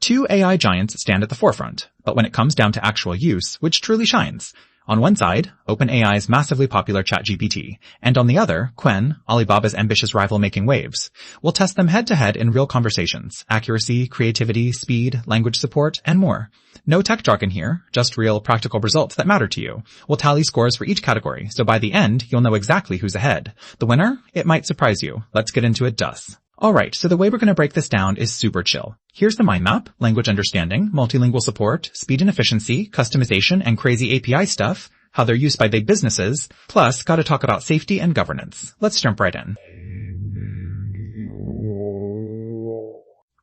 Two AI giants stand at the forefront, but when it comes down to actual use, which truly shines? On one side, OpenAI's massively popular ChatGPT, and on the other, Qwen, Alibaba's ambitious rival making waves. We'll test them head-to-head in real conversations, accuracy, creativity, speed, language support, and more. No tech jargon here, just real, practical results that matter to you. We'll tally scores for each category, so by the end, you'll know exactly who's ahead. The winner? It might surprise you. Let's get into it, dus. Alright, so the way we're going to break this down is super chill. Here's the mind map: language understanding, multilingual support, speed and efficiency, customization, and crazy API stuff, how they're used by big businesses, plus gotta talk about safety and governance. Let's jump right in.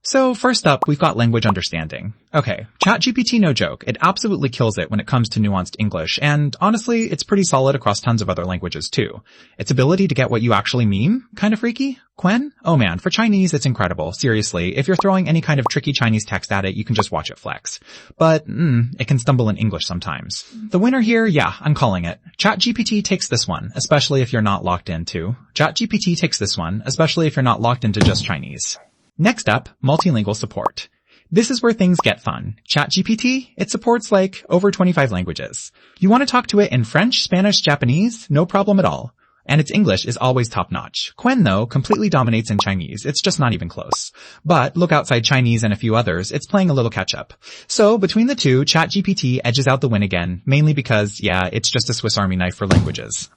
So first up, we've got language understanding. Okay, ChatGPT, no joke. It absolutely kills it when it comes to nuanced English, and honestly, it's pretty solid across tons of other languages too. Its ability to get what you actually mean? Kinda freaky? Qwen? Oh man, for Chinese, it's incredible. Seriously, if you're throwing any kind of tricky Chinese text at it, you can just watch it flex. But, it can stumble in English sometimes. The winner here, yeah, I'm calling it. ChatGPT takes this one, especially if you're not locked into. ChatGPT takes this one, especially if you're not locked into just Chinese. Next up, multilingual support. This is where things get fun. ChatGPT, it supports over 25 languages. You want to talk to it in French, Spanish, Japanese? No problem at all. And its English is always top-notch. Qwen, though, completely dominates in Chinese. It's just not even close. But look outside Chinese and a few others, it's playing a little catch-up. So between the two, ChatGPT edges out the win again, mainly because, yeah, it's just a Swiss Army knife for languages.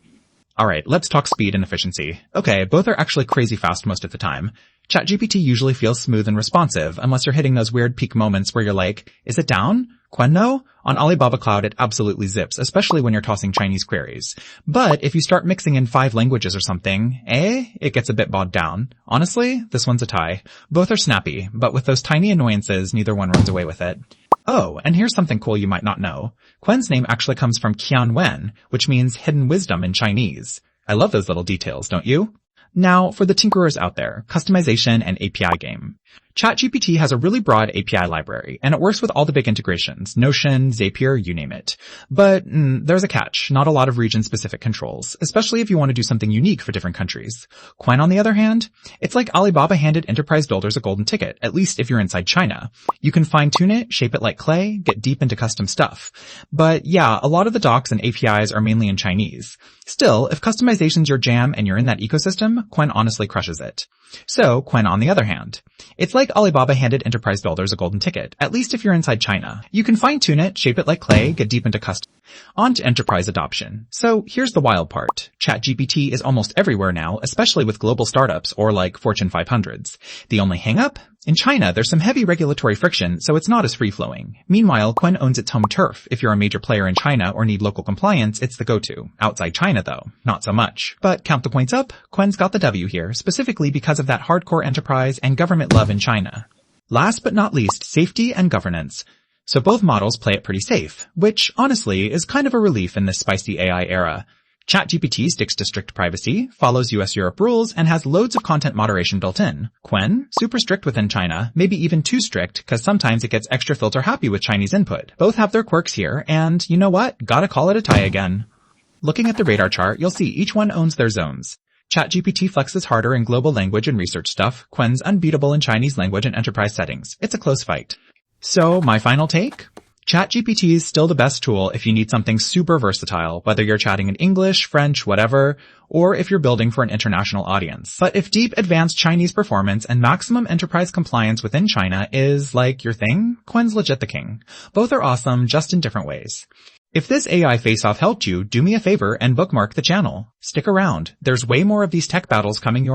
Alright, let's talk speed and efficiency. Okay, both are actually crazy fast most of the time. ChatGPT usually feels smooth and responsive, unless you're hitting those weird peak moments where you're like, is it down? Qwen, no? On Alibaba Cloud, it absolutely zips, especially when you're tossing Chinese queries. But if you start mixing in 5 languages or something, it gets a bit bogged down. Honestly, this one's a tie. Both are snappy, but with those tiny annoyances, neither one runs away with it. Oh, and here's something cool you might not know. Qwen's name actually comes from Qian, which means hidden wisdom in Chinese. I love those little details, don't you? Now, for the tinkerers out there, customization and API game. ChatGPT has a really broad API library, and it works with all the big integrations, Notion, Zapier, you name it. But there's a catch, not a lot of region-specific controls, especially if you want to do something unique for different countries. Qwen, on the other hand, it's like Alibaba handed enterprise builders a golden ticket, at least if you're inside China. You can fine-tune it, shape it like clay, get deep into custom stuff. But yeah, a lot of the docs and APIs are mainly in Chinese. Still, if customization's your jam and you're in that ecosystem, Qwen honestly crushes it. So, Qwen on the other hand. It's like Alibaba handed enterprise builders a golden ticket, at least if you're inside China. You can fine-tune it, shape it like clay, get deep into custom. On to enterprise adoption. So here's the wild part. ChatGPT is almost everywhere now, especially with global startups or Fortune 500s. The only hang-up? In China, there's some heavy regulatory friction, so it's not as free-flowing. Meanwhile, Qwen owns its home turf. If you're a major player in China or need local compliance, it's the go-to. Outside China, though, not so much. But count the points up, Qwen's got the W here, specifically because of that hardcore enterprise and government love in China. Last but not least, safety and governance. So both models play it pretty safe, which, honestly, is kind of a relief in this spicy AI era. ChatGPT sticks to strict privacy, follows US-Europe rules, and has loads of content moderation built in. Qwen, super strict within China, maybe even too strict, because sometimes it gets extra filter happy with Chinese input. Both have their quirks here, and you know what? Gotta call it a tie again. Looking at the radar chart, you'll see each one owns their zones. ChatGPT flexes harder in global language and research stuff. Qwen's unbeatable in Chinese language and enterprise settings. It's a close fight. So, my final take? ChatGPT is still the best tool if you need something super versatile, whether you're chatting in English, French, whatever, or if you're building for an international audience. But if deep advanced Chinese performance and maximum enterprise compliance within China is your thing, Qwen's legit the king. Both are awesome, just in different ways. If this AI face-off helped you, do me a favor and bookmark the channel. Stick around. There's way more of these tech battles coming your way.